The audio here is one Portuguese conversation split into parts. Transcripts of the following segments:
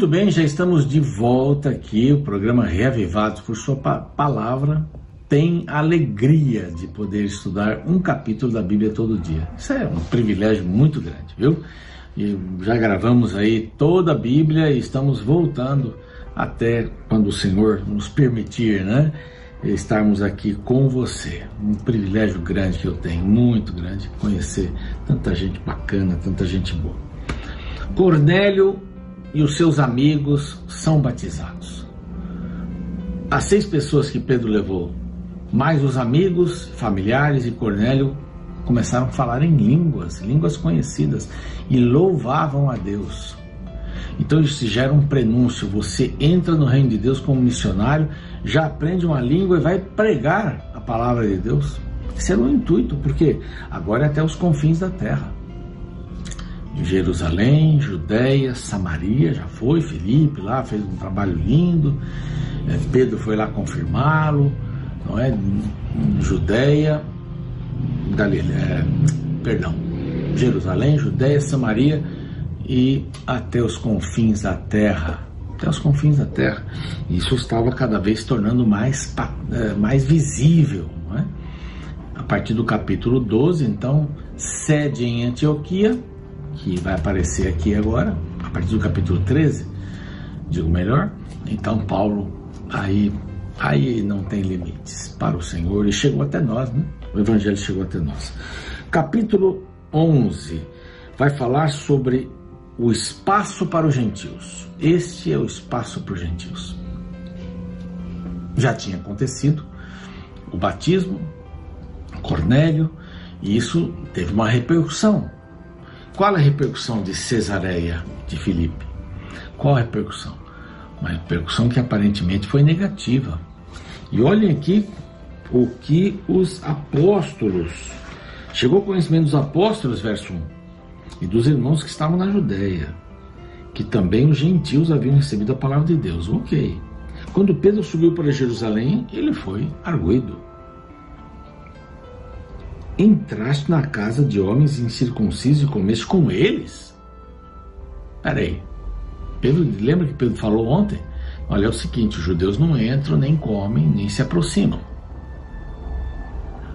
Muito bem, já estamos de volta aqui, o programa Reavivados por Sua Palavra tem a alegria de poder estudar um capítulo da Bíblia todo dia. Isso é um privilégio muito grande, viu? E já gravamos aí toda a Bíblia e estamos voltando até quando o Senhor nos permitir, né? Estarmos aqui com você. Um privilégio grande que eu tenho, muito grande, conhecer tanta gente bacana, tanta gente boa. Cornélio e os seus amigos são batizados. As 6 pessoas que Pedro levou, mais os amigos, familiares e Cornélio, começaram a falar em línguas conhecidas, e louvavam a Deus. Então isso gera um prenúncio. Você entra no reino de Deus como missionário, já aprende uma língua e vai pregar a palavra de Deus. Esse era o intuito, porque agora é até os confins da terra. Jerusalém, Judéia, Samaria, já foi, Filipe lá fez um trabalho lindo, Pedro foi lá confirmá-lo, não é? Judéia, Jerusalém, Judéia, Samaria e até os confins da terra. Até os confins da terra. Isso estava cada vez se tornando mais visível, não é? A partir do capítulo 12, então, sede em Antioquia, que vai aparecer aqui agora, a partir do capítulo 13, digo melhor. Então Paulo, aí não tem limites para o Senhor, e chegou até nós, né? O Evangelho chegou até nós. Capítulo 11 vai falar sobre o espaço para os gentios. Este é o espaço para os gentios. Já tinha acontecido o batismo, Cornélio, e isso teve uma repercussão. Qual a repercussão de Cesareia de Filipe? Qual a repercussão? Uma repercussão que aparentemente foi negativa. E olhem aqui o que os apóstolos, chegou ao conhecimento dos apóstolos, verso 1, e dos irmãos que estavam na Judéia, que também os gentios haviam recebido a palavra de Deus. Ok. Quando Pedro subiu para Jerusalém, ele foi arguido. Entraste na casa de homens incircuncisos e comeste com eles? Peraí, lembra que Pedro falou ontem? Olha, é o seguinte, os judeus não entram, nem comem, nem se aproximam.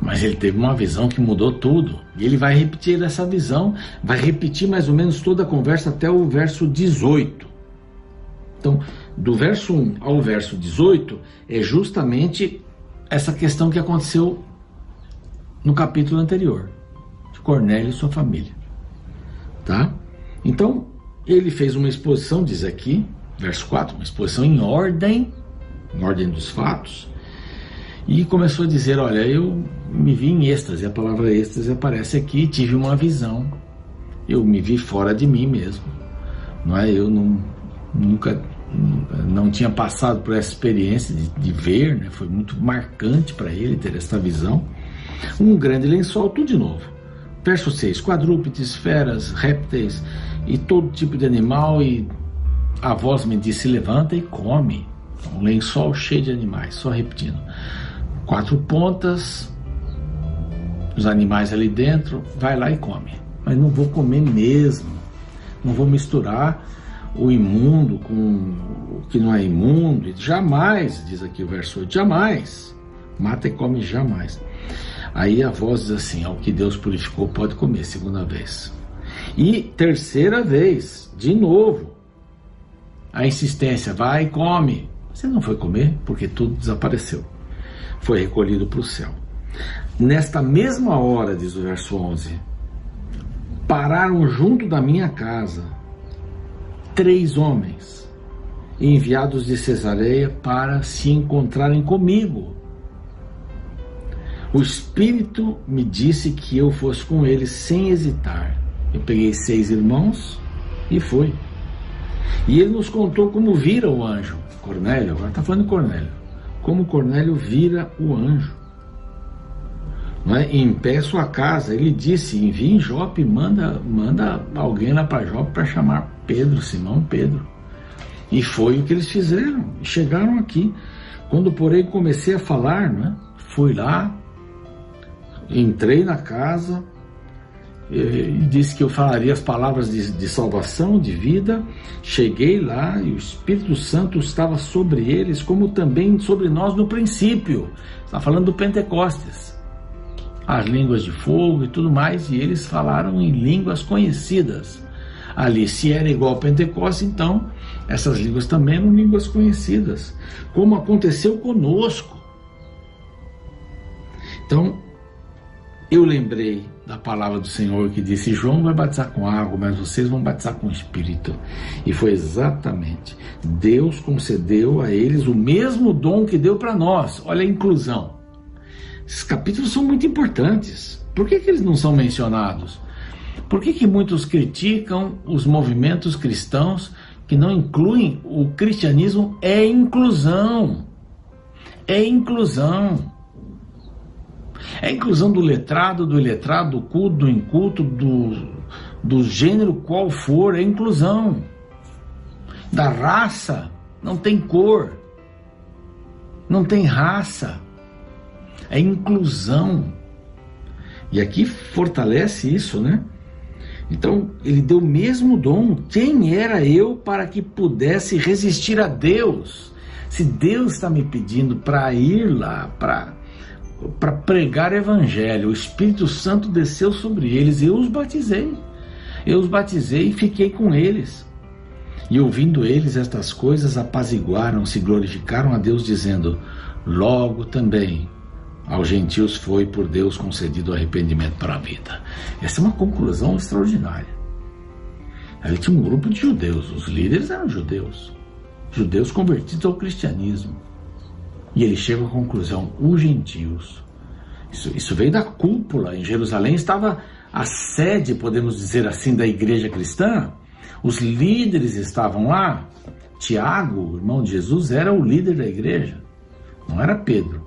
Mas ele teve uma visão que mudou tudo, e ele vai repetir essa visão, vai repetir mais ou menos toda a conversa até o verso 18. Então, do verso 1 ao verso 18, é justamente essa questão que aconteceu no capítulo anterior, de Cornélio e sua família, tá? Então, ele fez uma exposição, diz aqui, verso 4, uma exposição em ordem dos fatos, e começou a dizer, olha, eu me vi em êxtase, a palavra êxtase aparece aqui, tive uma visão, eu me vi fora de mim mesmo, não é? Eu nunca tinha passado por essa experiência de ver, né? Foi muito marcante para ele ter essa visão. Um grande lençol, tudo de novo. Verso 6, quadrúpedes, feras, répteis e todo tipo de animal, e a voz me disse, levanta e come. Um lençol cheio de animais, só repetindo. 4 pontas, os animais ali dentro, vai lá e come. Mas não vou comer mesmo, não vou misturar o imundo com o que não é imundo, jamais, diz aqui o verso 8, jamais, mata e come jamais. Aí a voz diz assim, ao que Deus purificou pode comer, segunda vez. E terceira vez, de novo, a insistência, vai e come. Você não foi comer, porque tudo desapareceu. Foi recolhido para o céu. Nesta mesma hora, diz o verso 11, pararam junto da minha casa 3 homens, enviados de Cesareia para se encontrarem comigo. O Espírito me disse que eu fosse com eles sem hesitar. Eu peguei 6 irmãos e fui. E ele nos contou como vira o anjo. Cornélio, agora está falando de Cornélio. Como Cornélio vira o anjo. Não é? Em pé sua casa, ele disse, envia em Jope, manda alguém lá para Jope para chamar Pedro, Simão Pedro. E foi o que eles fizeram. Chegaram aqui. Quando, porém, comecei a falar, né? Fui lá, entrei na casa disse que eu falaria as palavras de salvação, de vida. Cheguei lá e o Espírito Santo estava sobre eles, como também sobre nós no princípio. Está falando do Pentecostes. As línguas de fogo e tudo mais, e eles falaram em línguas conhecidas. Ali, se era igual ao Pentecostes, então essas línguas também eram línguas conhecidas, como aconteceu conosco. Então, eu lembrei da palavra do Senhor que disse: João vai batizar com água, mas vocês vão batizar com o Espírito. E foi exatamente, Deus concedeu a eles o mesmo dom que deu para nós. Olha a inclusão. Esses capítulos são muito importantes. Por que eles não são mencionados? Por que muitos criticam os movimentos cristãos que não incluem o cristianismo? É inclusão. É inclusão. É a inclusão do letrado, do iletrado, do culto, do inculto, do gênero qual for, é inclusão. Da raça, não tem cor, não tem raça, é inclusão. E aqui fortalece isso, né? Então, ele deu o mesmo dom. Quem era eu para que pudesse resistir a Deus? Se Deus está me pedindo para ir lá, para pregar o evangelho, o Espírito Santo desceu sobre eles, eu os batizei e fiquei com eles. E ouvindo eles estas coisas, apaziguaram-se e glorificaram a Deus, dizendo: logo também aos gentios foi por Deus concedido arrependimento para a vida. Essa é uma conclusão extraordinária. Ali tinha um grupo de judeus, os líderes eram judeus convertidos ao cristianismo. E ele chega à conclusão: os gentios. Isso veio da cúpula. Em Jerusalém estava a sede, podemos dizer assim, da igreja cristã. Os líderes estavam lá. Tiago, o irmão de Jesus, era o líder da igreja, não era Pedro.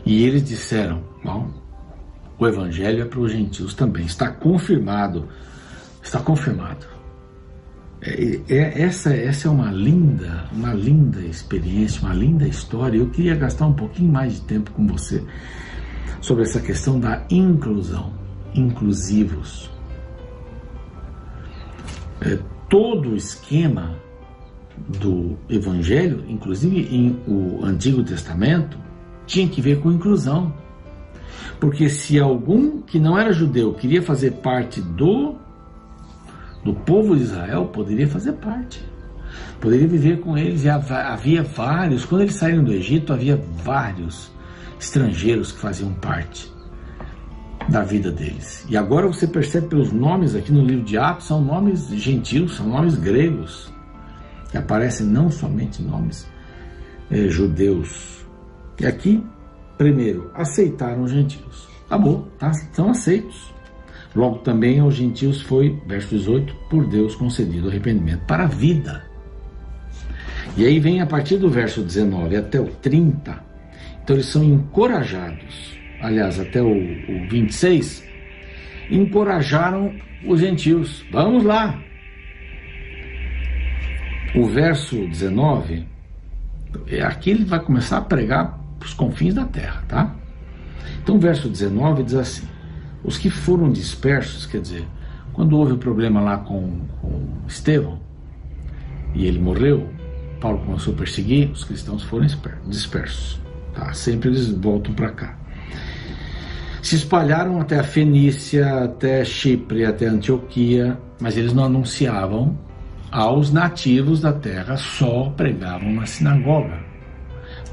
E eles disseram: bom, o evangelho é para os gentios também. Está confirmado. Está confirmado. Essa é uma linda experiência, uma linda história. Eu queria gastar um pouquinho mais de tempo com você sobre essa questão da inclusão, inclusivos. Todo o esquema do evangelho, inclusive em o Antigo Testamento, tinha que ver com inclusão. Porque se algum que não era judeu queria fazer parte do povo de Israel, poderia fazer parte, poderia viver com eles. E havia vários, quando eles saíram do Egito, havia vários estrangeiros que faziam parte da vida deles. E agora você percebe pelos nomes aqui no livro de Atos, são nomes gentios, são nomes gregos, que aparecem, não somente nomes judeus. E aqui, primeiro, aceitaram os gentios. Acabou, tá? Estão aceitos. Logo também aos gentios foi, verso 18, por Deus concedido arrependimento para a vida. E aí vem a partir do verso 19 até o 30, então eles são encorajados, aliás, até o 26, encorajaram os gentios. Vamos lá! O verso 19, aqui ele vai começar a pregar para os confins da terra, tá? Então o verso 19 diz assim: os que foram dispersos, quer dizer, quando houve o problema lá com Estevão e ele morreu, Paulo começou a perseguir, os cristãos foram dispersos, tá? Sempre eles voltam para cá. Se espalharam até a Fenícia, até Chipre, até Antioquia, mas eles não anunciavam aos nativos da terra, só pregavam na sinagoga.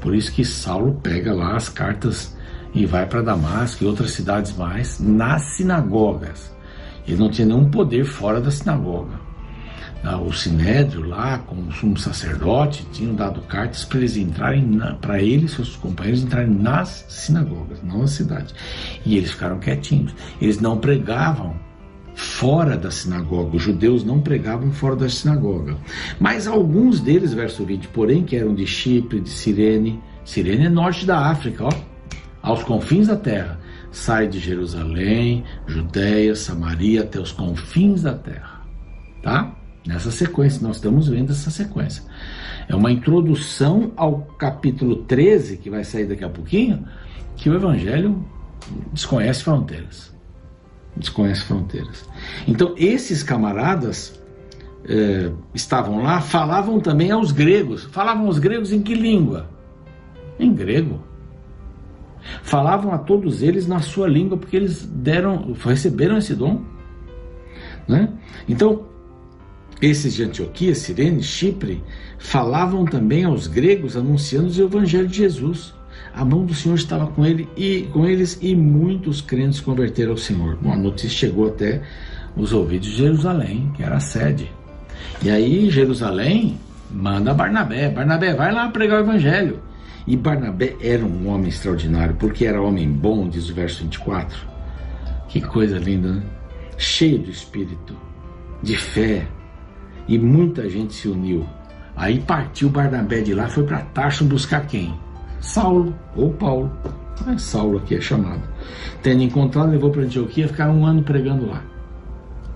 Por isso que Saulo pega lá as cartas e vai para Damasco e outras cidades mais, nas sinagogas. Ele não tinha nenhum poder fora da sinagoga. O Sinédrio lá, com o sumo sacerdote, tinham dado cartas para eles entrarem, para eles e seus companheiros entrarem nas sinagogas, não na cidade. E eles ficaram quietinhos. Eles não pregavam fora da sinagoga. Os judeus não pregavam fora da sinagoga. Mas alguns deles, verso 20, porém, que eram de Chipre, de Cirene. Cirene é norte da África, ó. Aos confins da terra, sai de Jerusalém, Judéia, Samaria, até os confins da terra, tá? Nessa sequência, nós estamos vendo essa sequência. É uma introdução ao capítulo 13, que vai sair daqui a pouquinho, que o Evangelho desconhece fronteiras. desconhece fronteiras. Então, esses camaradas estavam lá, falavam também aos gregos. Falavam aos gregos em que língua? Em grego. Falavam a todos eles na sua língua, porque eles receberam esse dom, né? Então, esses de Antioquia, Cirene, Chipre, falavam também aos gregos, anunciando o evangelho de Jesus. A mão do Senhor estava com eles, e muitos crentes se converteram ao Senhor. Bom, a notícia chegou até os ouvidos de Jerusalém, que era a sede. E aí Jerusalém manda Barnabé. Barnabé, vai lá pregar o evangelho. E Barnabé era um homem extraordinário, porque era homem bom, diz o verso 24. Que coisa linda, né? Cheio do Espírito, de fé, e muita gente se uniu. Aí partiu Barnabé de lá, foi para Tarso buscar quem? Saulo, ou Paulo. Saulo aqui é chamado. Tendo encontrado, levou para Antioquia, ficaram 1 ano pregando lá.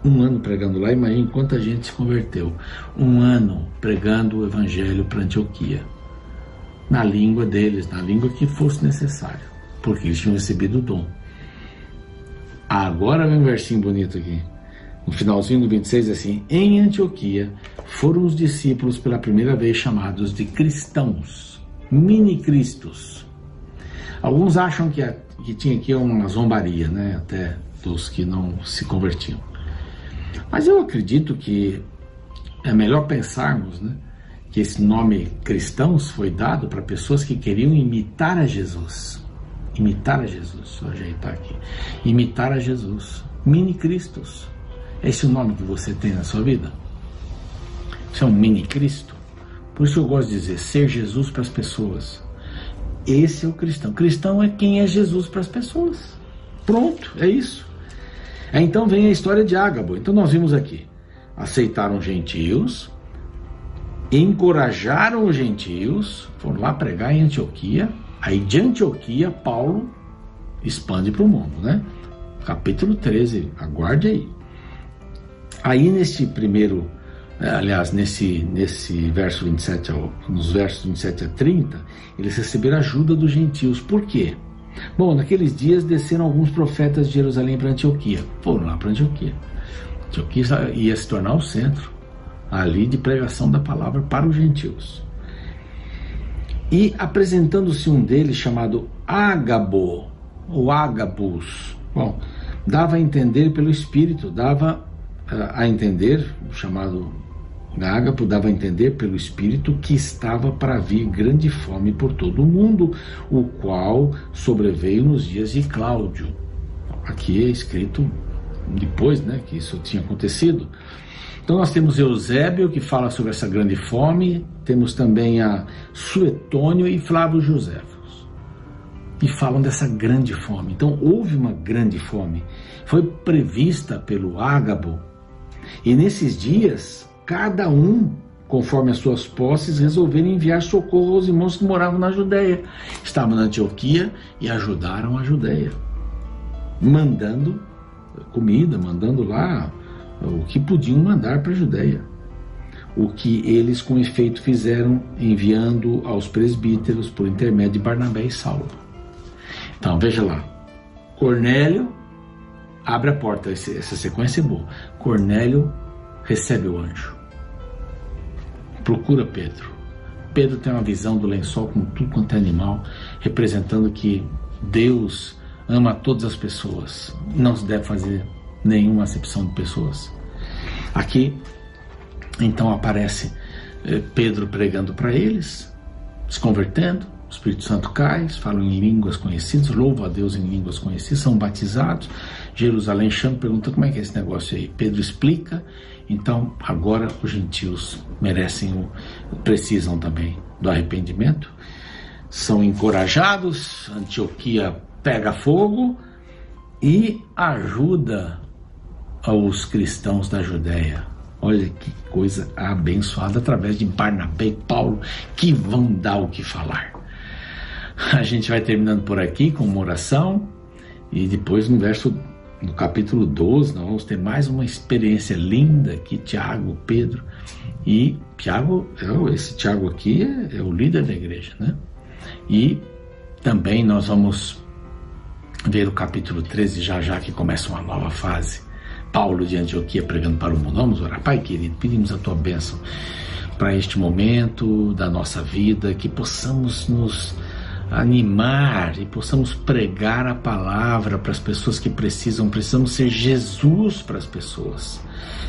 1 ano pregando lá, imagine quanta gente se converteu. 1 ano pregando o evangelho para Antioquia. Na língua deles, na língua que fosse necessário, porque eles tinham recebido o dom. Agora vem um versinho bonito aqui. No finalzinho do 26, assim: em Antioquia foram os discípulos pela primeira vez chamados de cristãos, mini-cristos. Alguns acham que tinha aqui uma zombaria, né, até dos que não se convertiam. Mas eu acredito que é melhor pensarmos, né, que esse nome cristãos foi dado para pessoas que queriam imitar a Jesus. Imitar a Jesus, deixa eu ajeitar aqui. Imitar a Jesus. Mini-cristos. Esse é o nome que você tem na sua vida? Você é um mini-cristo? Por isso eu gosto de dizer, ser Jesus para as pessoas. Esse é o cristão. Cristão é quem é Jesus para as pessoas. Pronto, é isso. Então vem a história de Ágabo. Então nós vimos aqui. Aceitaram gentios, encorajaram os gentios, foram lá pregar em Antioquia. Aí de Antioquia, Paulo expande para o mundo, né? Capítulo 13, aguarde aí. Aí nesse primeiro, aliás, nesse verso 27, nos versos 27 a 30, eles receberam ajuda dos gentios. Por quê? Bom, naqueles dias desceram alguns profetas de Jerusalém para Antioquia. Foram lá para Antioquia. Antioquia ia se tornar o centro ali de pregação da palavra para os gentios. E apresentando-se um deles chamado Ágabo, ou Ágabus, bom, dava a entender pelo Espírito, o chamado Ágabo dava a entender pelo Espírito que estava para vir grande fome por todo o mundo, o qual sobreveio nos dias de Cláudio. Aqui é escrito depois, né, que isso tinha acontecido. Então nós temos Eusébio, que fala sobre essa grande fome, temos também a Suetônio e Flávio Joséfos, que falam dessa grande fome. Então houve uma grande fome, foi prevista pelo Ágabo, e nesses dias, cada um, conforme as suas posses, resolveram enviar socorro aos irmãos que moravam na Judéia. Estavam na Antioquia e ajudaram a Judéia, mandando comida, mandando lá o que podiam mandar para a Judéia. O que eles com efeito fizeram, enviando aos presbíteros por intermédio de Barnabé e Saulo. Então veja lá, Cornélio abre a porta, essa sequência é boa. Cornélio recebe o anjo, procura Pedro. Pedro tem uma visão do lençol com tudo quanto é animal, representando que Deus ama todas as pessoas, não se deve fazer nenhuma acepção de pessoas. Aqui então aparece Pedro pregando para eles, se convertendo, o Espírito Santo cai, falam em línguas conhecidas, louvam a Deus em línguas conhecidas, são batizados. Jerusalém chama, pergunta como é que é esse negócio aí. Pedro explica. Então agora os gentios precisam também do arrependimento, são encorajados. Antioquia pega fogo e ajuda aos cristãos da Judéia. Olha que coisa abençoada, através de Barnabé e Paulo, que vão dar o que falar. A gente vai terminando por aqui com uma oração, e depois no capítulo 12 nós vamos ter mais uma experiência linda aqui, Tiago, Pedro. E esse Tiago aqui é o líder da igreja, né? E também nós vamos ver o capítulo 13 já que começa uma nova fase. Paulo de Antioquia pregando para o mundo. Vamos orar. Pai querido, pedimos a tua bênção para este momento da nossa vida, que possamos nos animar e possamos pregar a palavra para as pessoas que precisamos ser Jesus para as pessoas,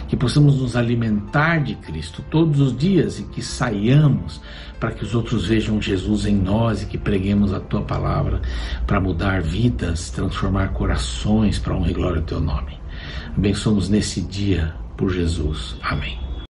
que possamos nos alimentar de Cristo todos os dias e que saiamos para que os outros vejam Jesus em nós e que preguemos a tua palavra para mudar vidas, transformar corações para a honra e glória do teu nome. Abençoa-nos nesse dia por Jesus. Amém.